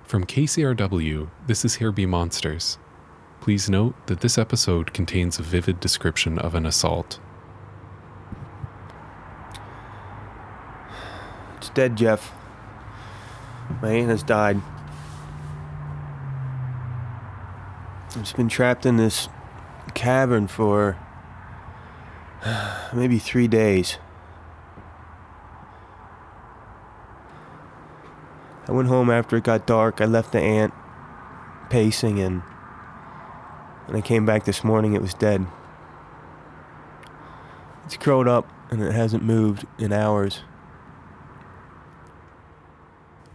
From KCRW, this is Here Be Monsters. Please note that this episode contains a vivid description of an assault. It's dead, Jeff. My aunt has died. It's been trapped in this cavern for maybe 3 days. I went home after it got dark. I left the aunt pacing, and when I came back this morning, it was dead. It's curled up, and it hasn't moved in hours.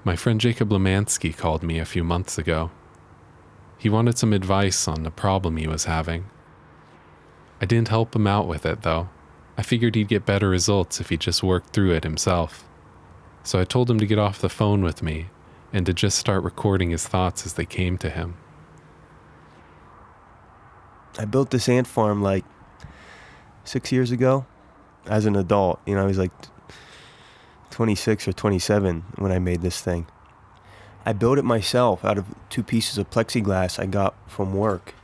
My friend Jacob Lemanski called me a few months ago. He wanted some advice on the problem he was having. I didn't help him out with it, though. I figured he'd get better results if he just worked through it himself. So I told him to get off the phone with me and to just start recording his thoughts as they came to him. I built this ant farm like 6 years ago as an adult. I was like 26 or 27 when I made this thing. I built it myself out of 2 pieces of plexiglass I got from work.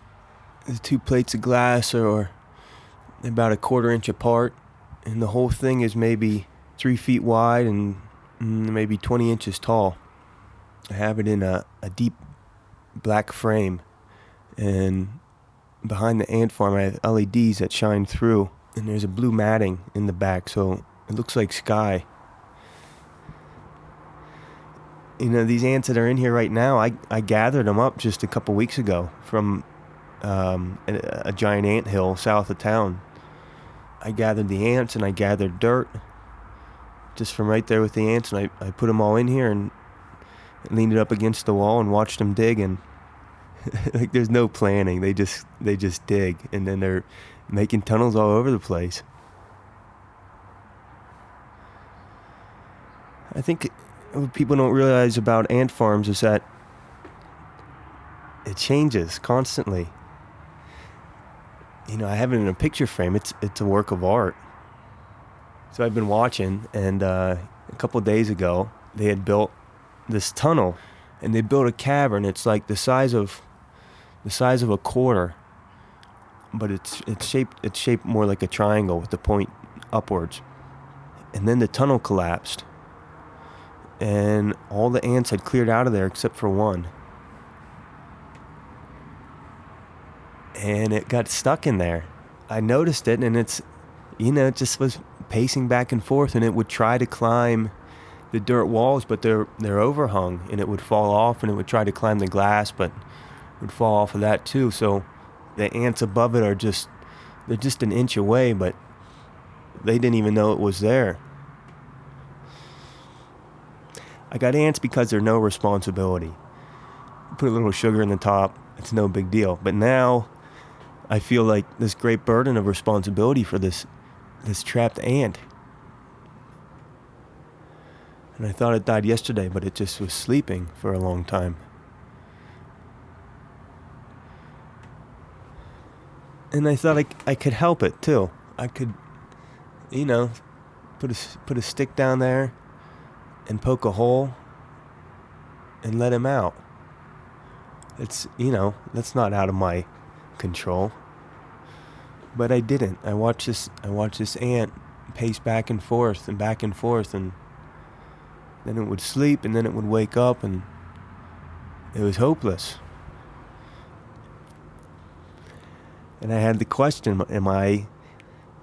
The 2 plates of glass are about 1/4 inch apart, and the whole thing is maybe 3 feet wide and maybe 20 inches tall. I have it in a deep black frame, and behind the ant farm I have LEDs that shine through, and there's a blue matting in the back, so it looks like sky. These ants that are in here right now, I gathered them up just a couple weeks ago from a giant ant hill south of town. I gathered the ants and I gathered dirt just from right there with the ants, and I put them all in here and leaned it up against the wall and watched them dig, and like there's no planning. They just dig, and then they're making tunnels all over the place. I think what people don't realize about ant farms is that it changes constantly. I have it in a picture frame. It's a work of art. So I've been watching, and a couple days ago they had built this tunnel, and they built a cavern. It's like the size of a quarter, but it's shaped more like a triangle with the point upwards. And then the tunnel collapsed, and all the ants had cleared out of there except for one. And it got stuck in there. I noticed it, and it just was pacing back and forth, and it would try to climb the dirt walls, but they're overhung, and it would fall off, and it would try to climb the glass, but it would fall off of that too. So the ants above it they're just an inch away, but they didn't even know it was there. I got ants because they're no responsibility. Put a little sugar in the top, it's no big deal. But now I feel like this great burden of responsibility for this trapped ant. And I thought it died yesterday, but it just was sleeping for a long time. And I thought I could help it too. I could, put a stick down there and poke a hole and let him out. It's, that's not out of my control. But I didn't. I watched this ant pace back and forth, and then it would sleep, and then it would wake up, and it was hopeless. And I had the question, am I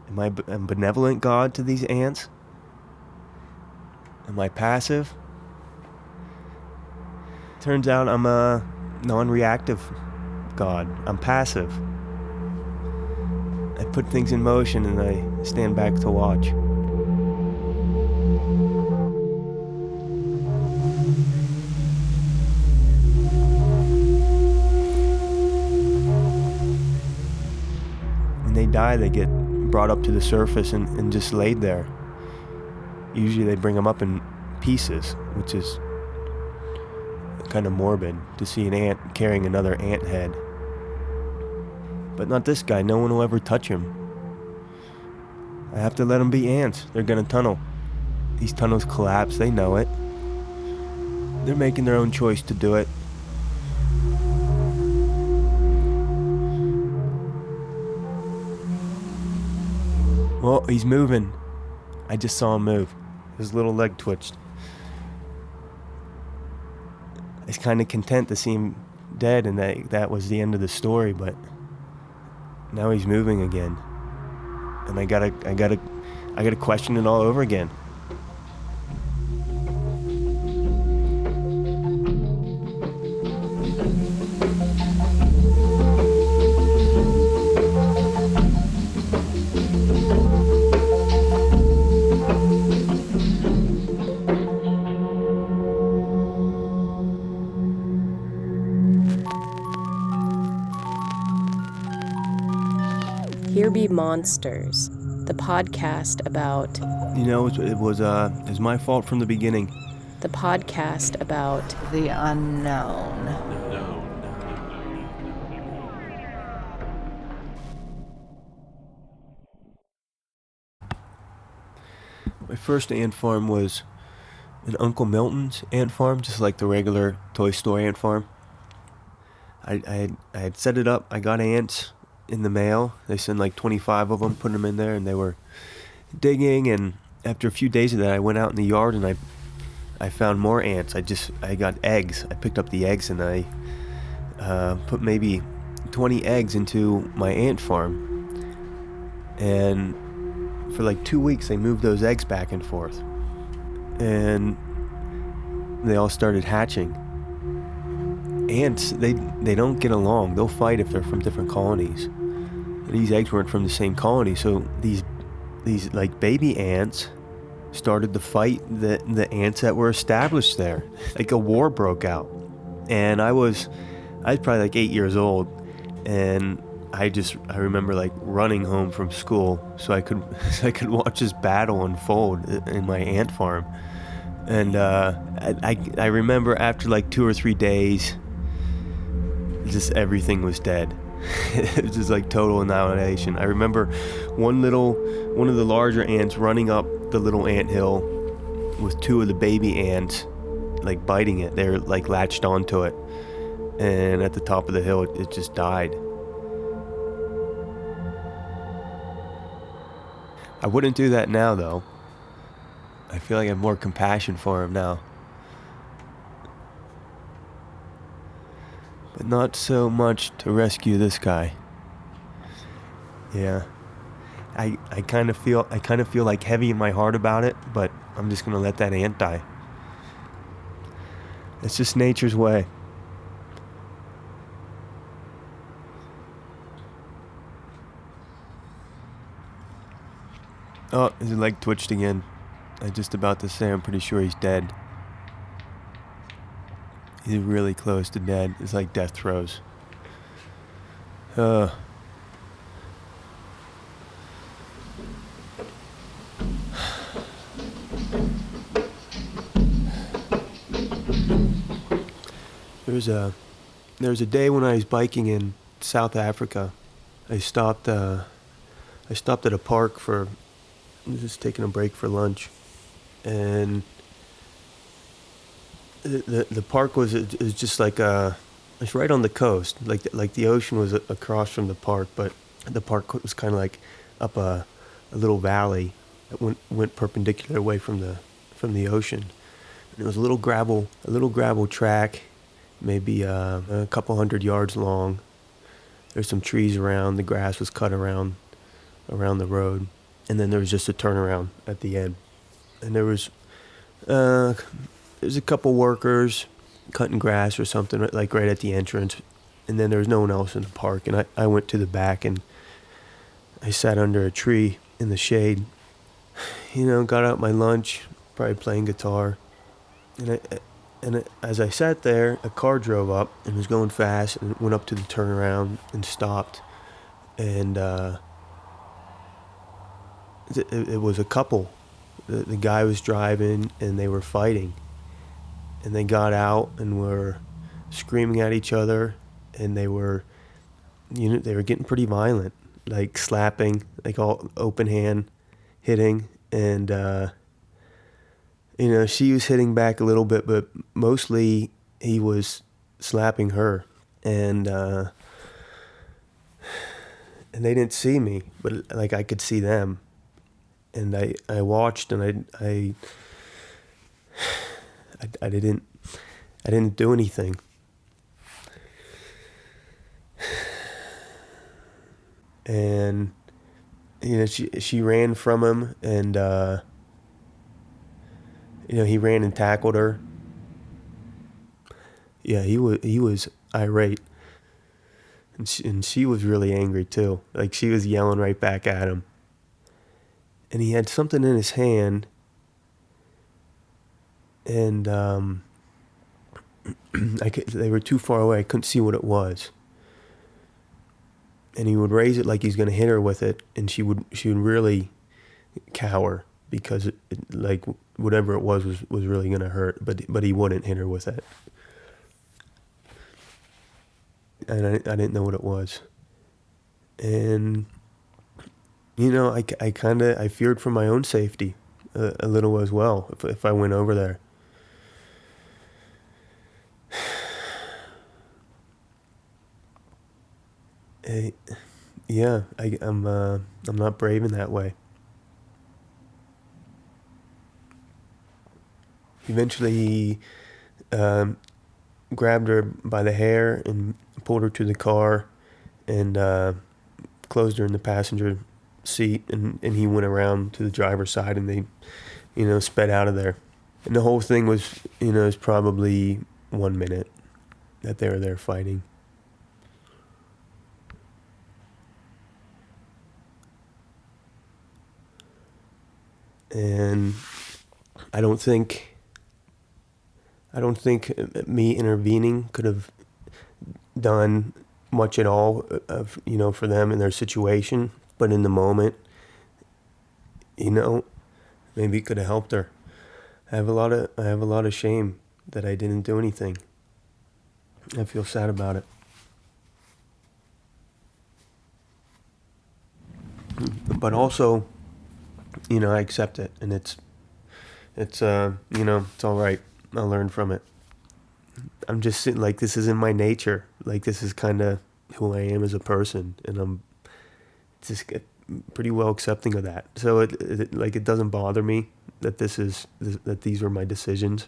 a benevolent God to these ants? Am I passive? Turns out I'm a non-reactive God. I'm passive. I put things in motion and I stand back to watch. When they die, they get brought up to the surface and just laid there. Usually they bring them up in pieces, which is kind of morbid to see an ant carrying another ant head. But not this guy. No one will ever touch him. I have to let them be ants. They're gonna tunnel. These tunnels collapse. They know it. They're making their own choice to do it. Well, he's moving. I just saw him move. His little leg twitched. I was kind of content to see him dead, and that was the end of the story, but now he's moving again. And I gotta question it all over again. Here Be Monsters, the podcast about... It was my fault from the beginning. The podcast about... the unknown. My first ant farm was an Uncle Milton's ant farm, just like the regular Toy Story ant farm. I had set it up. I got ants in the mail. They sent like 25 of them, put them in there, and they were digging. And after a few days of that, I went out in the yard and I found more ants. I got eggs. I picked up the eggs and I put maybe 20 eggs into my ant farm. And for like 2 weeks, they moved those eggs back and forth. And they all started hatching. Ants, they don't get along. They'll fight if they're from different colonies. These eggs weren't from the same colony, so these like baby ants started to fight the ants that were established there. Like a war broke out. And I was probably like 8 years old, and I remember like running home from school so I could watch this battle unfold in my ant farm. And I remember after like 2 or 3 days, just everything was dead. It was just like total annihilation. I remember one of the larger ants running up the little ant hill with 2 of the baby ants like biting it. They're like latched onto it, and at the top of the hill it just died. I wouldn't do that now though. I feel like I have more compassion for him now. But not so much to rescue this guy. Yeah. I kind of feel like heavy in my heart about it, but I'm just gonna let that ant die. It's just nature's way. Oh, his leg twitched again. I was just about to say I'm pretty sure he's dead. He's really close to dead. It's like death throes. There was a day when I was biking in South Africa. I stopped at a park I was just taking a break for lunch, and the park was just like it's right on the coast, like the ocean was across from the park, but the park was kind of like up a little valley that went perpendicular away from the ocean. And it was a little gravel track, maybe a couple 100 yards long. There's some trees around. The grass was cut around the road, and then there was just a turnaround at the end. And there's a couple workers cutting grass or something, like right at the entrance, and then there was no one else in the park. And I went to the back and I sat under a tree in the shade, got out my lunch, probably playing guitar, and as I sat there, a car drove up and was going fast and went up to the turnaround and stopped, and it was a couple. The guy was driving and they were fighting. And they got out and were screaming at each other, and they were getting pretty violent, like slapping, like all open hand hitting, and She was hitting back a little bit, but mostly he was slapping her. And they didn't see me, but like I could see them. And I watched, and I didn't do anything. And she ran from him, and he ran and tackled her. Yeah, he was irate, and she was really angry too. Like, she was yelling right back at him. And he had something in his hand, and they were too far away. I couldn't see what it was. And he would raise it like he's going to hit her with it, and she would really cower, because like whatever it was really going to hurt, but he wouldn't hit her with it. And I didn't know what it was. And I feared for my own safety a little as well if I went over there. I'm not brave in that way. Eventually, he grabbed her by the hair and pulled her to the car, and closed her in the passenger seat, and he went around to the driver's side, and they sped out of there. And the whole thing was probably 1 minute that they were there fighting. And I don't think me intervening could have done much at all, for them in their situation. But in the moment, maybe it could have helped her. I have a lot of shame that I didn't do anything. I feel sad about it. But also, I accept it, and it's all right. I'll learn from it. I'm just sitting, like, this is in my nature. Like, this is kind of who I am as a person, and I'm just pretty well accepting of that. So it doesn't bother me that that these were my decisions.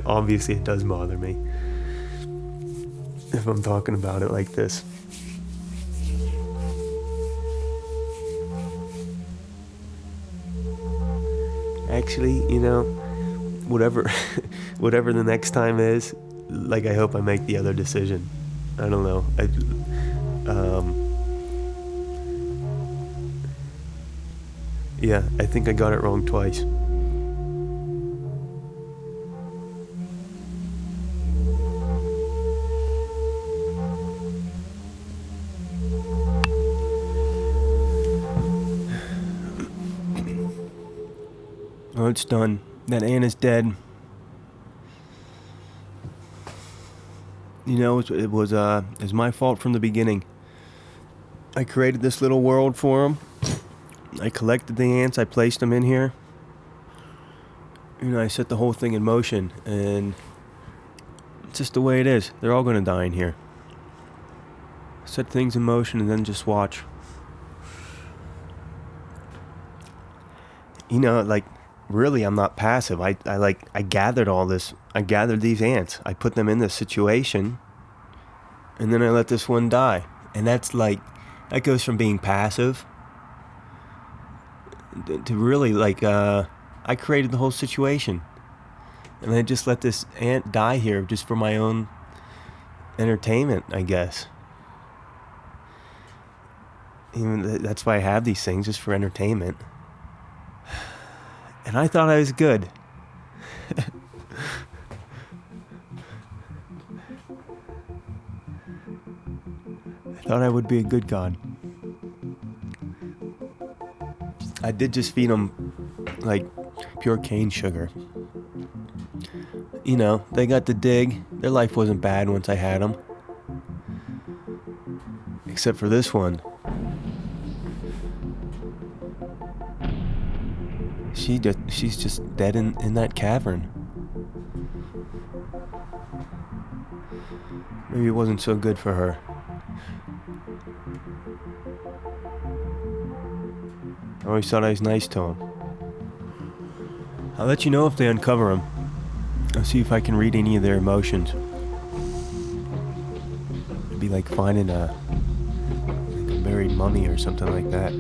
Obviously it does bother me if I'm talking about it like this. Actually, whatever the next time is, like, I hope I make the other decision. I don't know. I think I got it wrong twice. Oh, it's done. That ant is dead. It was my fault from the beginning. I created this little world for them. I collected the ants. I placed them in here. I set the whole thing in motion, and it's just the way it is. They're all going to die in here. Set things in motion and then just watch. Really, I'm not passive. I gathered all this. I gathered these ants. I put them in this situation, and then I let this one die. And that goes from being passive to really, I created the whole situation. And I just let this ant die here just for my own entertainment, I guess. That's why I have these things, just for entertainment. And I thought I was good. I thought I would be a good God. I did just feed them, pure cane sugar. They got to dig, Their life wasn't bad once I had them. Except for this one. She's just dead in that cavern. Maybe it wasn't so good for her. I always thought I was nice to him. I'll let you know if they uncover them. I'll see if I can read any of their emotions. It'd be like finding a buried mummy or something like that.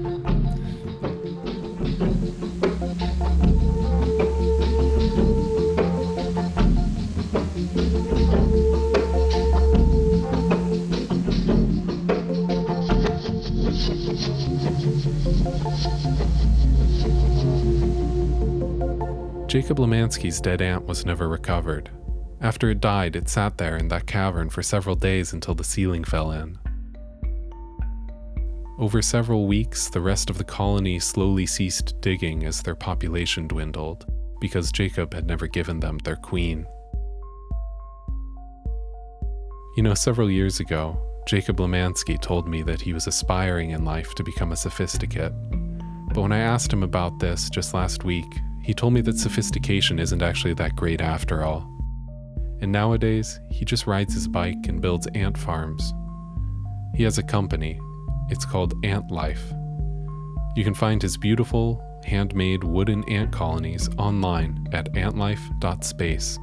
Jacob Lemanski's dead ant was never recovered. After it died, it sat there in that cavern for several days until the ceiling fell in. Over several weeks, the rest of the colony slowly ceased digging as their population dwindled, because Jacob had never given them their queen. You know, several years ago, Jacob Lemanski told me that he was aspiring in life to become a sophisticate. But when I asked him about this just last week, he told me that sophistication isn't actually that great after all. And nowadays, he just rides his bike and builds ant farms. He has a company. It's called Ant Life. You can find his beautiful, handmade wooden ant colonies online at antlife.space.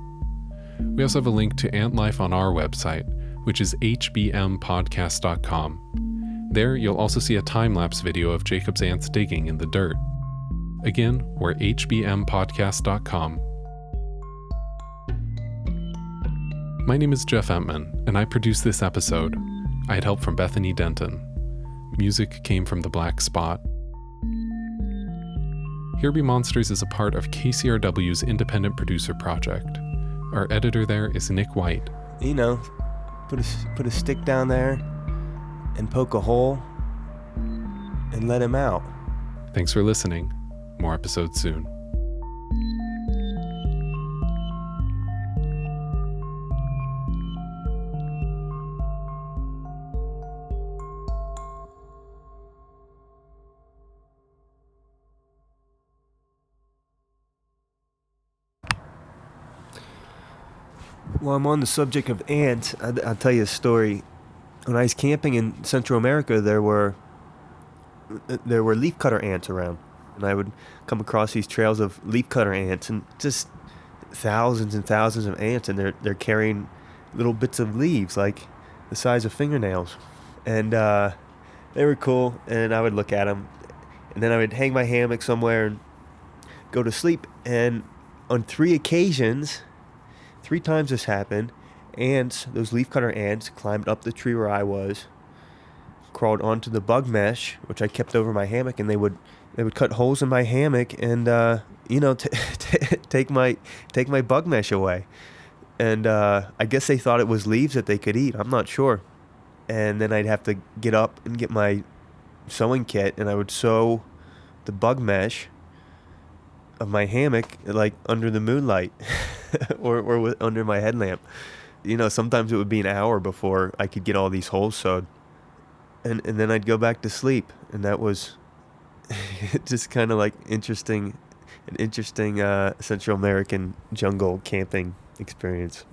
We also have a link to Ant Life on our website, which is hbmpodcast.com. There, you'll also see a time-lapse video of Jacob's ants digging in the dirt. Again, we're hbmpodcast.com. My name is Jeff Entman, and I produced this episode. I had help from Bethany Denton. Music came from The Black Spot. Here Be Monsters is a part of KCRW's Independent Producer Project. Our editor there is Nick White. You know, put a stick down there and poke a hole and let him out. Thanks for listening. More episodes soon. While I'm on the subject of ants, I'll tell you a story. When I was camping in Central America, there were leafcutter ants around. And I would come across these trails of leafcutter ants, and just thousands and thousands of ants, and they're carrying little bits of leaves like the size of fingernails. And they were cool, and I would look at them. And then I would hang my hammock somewhere and go to sleep. And on 3 occasions, 3 times this happened, those leafcutter ants climbed up the tree where I was, crawled onto the bug mesh, which I kept over my hammock, and they would cut holes in my hammock and take my bug mesh away. And I guess they thought it was leaves that they could eat. I'm not sure. And then I'd have to get up and get my sewing kit, and I would sew the bug mesh of my hammock like under the moonlight or under my headlamp. You know, sometimes it would be an hour before I could get all these holes sewed. And then I'd go back to sleep, and that was just kind of like an interesting Central American jungle camping experience.